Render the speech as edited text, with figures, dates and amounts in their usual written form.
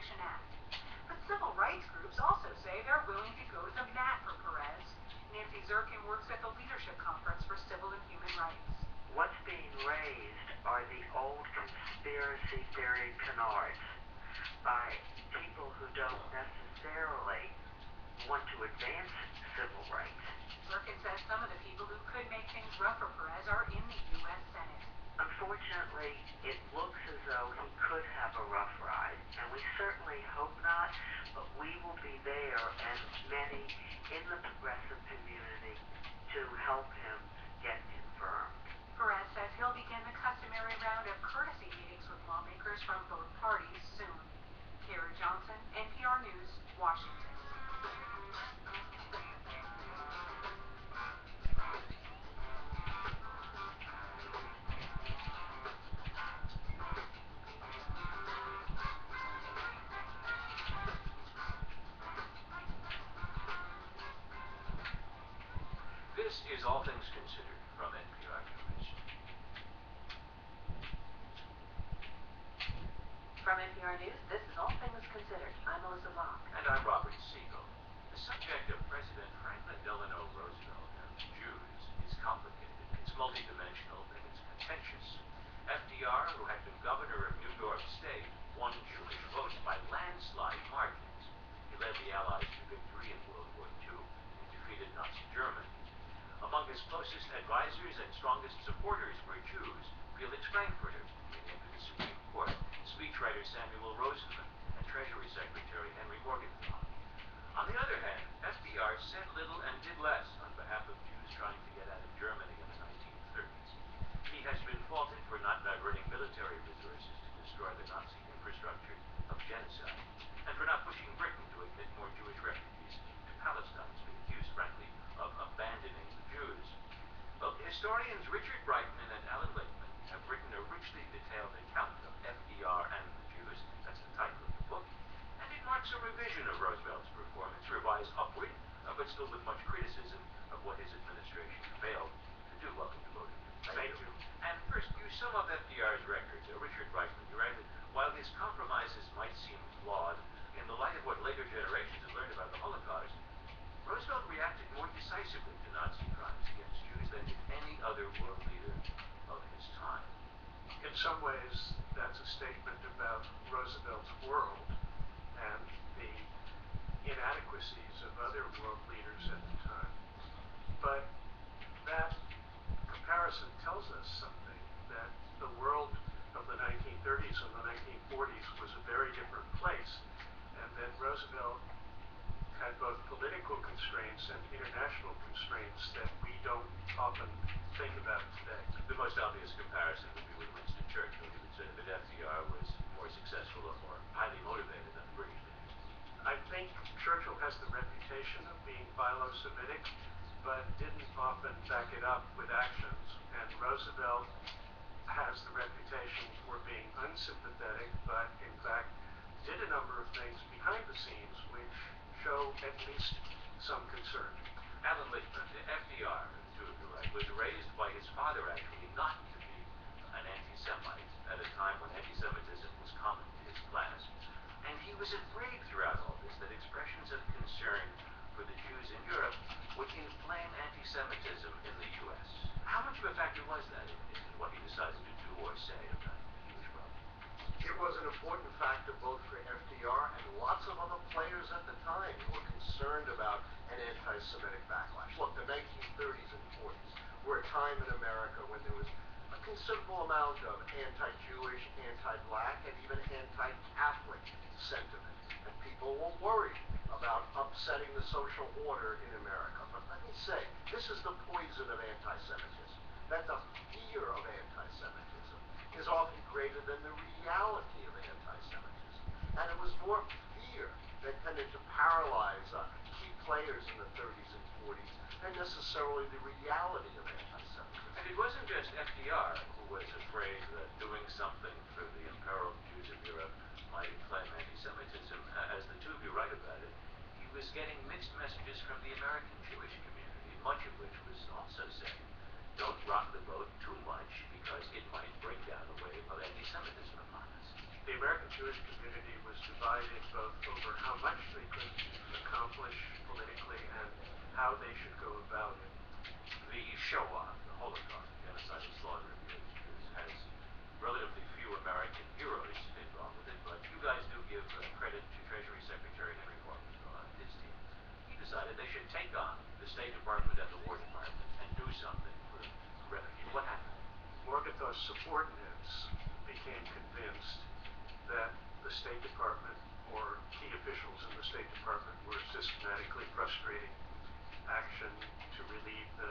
Extradition Act. But civil rights groups also say they're willing to go to the mat for Perez. Nancy Zirkin works at the Leadership Conference for Civil and Human Rights. What's being raised are the old conspiracy theory canards by people who don't necessarily want to advance civil rights. Zirkin says some of the people who could make things rough for Perez are in the U.S. Senate. Unfortunately, it looks as though he could have a rough ride, and we certainly hope not, but we will be there and many in the progressive community to help him get confirmed. Perez says he'll begin the customary round of courtesy meetings with lawmakers from both parties soon. Kara Johnson, NPR News, Washington. This is All Things Considered from NPR News. From NPR News, this is All Things Considered. I'm Melissa Locke. And I'm Robert Siegel. The subject of President Franklin Delano Roosevelt and the Jews is complicated. It's multidimensional and it's contentious. FDR, who had been governor of New York State, won Jewish votes by landslide margins. He led the Allies to victory in World War II and defeated Nazi Germany. Among his closest advisors and strongest supporters were Jews, Felix Frankfurter, who named to the Supreme Court, speechwriter Samuel Rosenman, and Treasury Secretary Henry Morgenthau. On the other hand, FDR said little and did less on behalf of Jews trying to get out of Germany in the 1930s. He has been faulted for not diverting military resources to destroy the Nazi infrastructure of genocide, and for not pushing Britain to admit more Jewish refugees to Palestine. He's been accused, frankly, of abandoning the Jews. Well, historians Richard Breitman and Alan Lichtman have written a richly detailed account of FDR and the Jews. That's the title of the book. And it marks a revision of Roosevelt's performance, revised upward, but still with much criticism of what his administration failed to do. Welcome to Voting. Thank you. And first, you sum up FDR's record. Richard Breitman, you write that while his compromises might seem flawed, in the light of what later generations have learned about the Holocaust, Roosevelt reacted more decisively to Nazi crimes against Jews than did any other world leader of his time. In some ways, that's a statement about Roosevelt's world and the inadequacies of other world leaders at the time. But that comparison tells us something, that the world of the 1930s and the 1940s was a very different place, and that Roosevelt had both political constraints and international constraints that we don't often think about today. The most obvious comparison would be with Winston Churchill. You would say that FDR was more successful or more highly motivated than the British leaders. I think Churchill has the reputation of being philo-Semitic, but didn't often back it up with actions. And Roosevelt has the reputation for being unsympathetic, but in fact did a number of things behind the scenes which show at least some concern. Alan Lichtman, the FDR, to the right, was raised by his father actually not to be an anti-Semite at a time when anti-Semitism was common to his class. And he was afraid throughout all this that expressions of concern for the Jews in Europe would inflame anti-Semitism in the U.S. How much of a factor was that in what he decided to do or say about the Jewish problem? It was an important factor both for FDR and lots of other players at the time who were concerned about an anti-Semitic backlash. Look, the 1930s and 40s were a time in America when there was a considerable amount of anti-Jewish, anti-black, and even anti-Catholic sentiment. And people were worried about upsetting the social order in America. But let me say, this is the poison of anti-Semitism, that the fear of anti-Semitism is often greater than the reality of anti-Semitism. And it was more fear that tended to paralyze key players in the 30s and 40s than necessarily the reality of anti-Semitism. And it wasn't just FDR who was afraid that doing something for the imperiled Jews of Europe might inflame anti-Semitism. As the two of you write about it, he was getting mixed messages from the American Jewish community, much of which was also saying, don't rock the boat too much because it might bring down a wave of anti-Semitism upon us. The American Jewish community was divided subordinates became convinced that the State Department or key officials in the State Department were systematically frustrating action to relieve the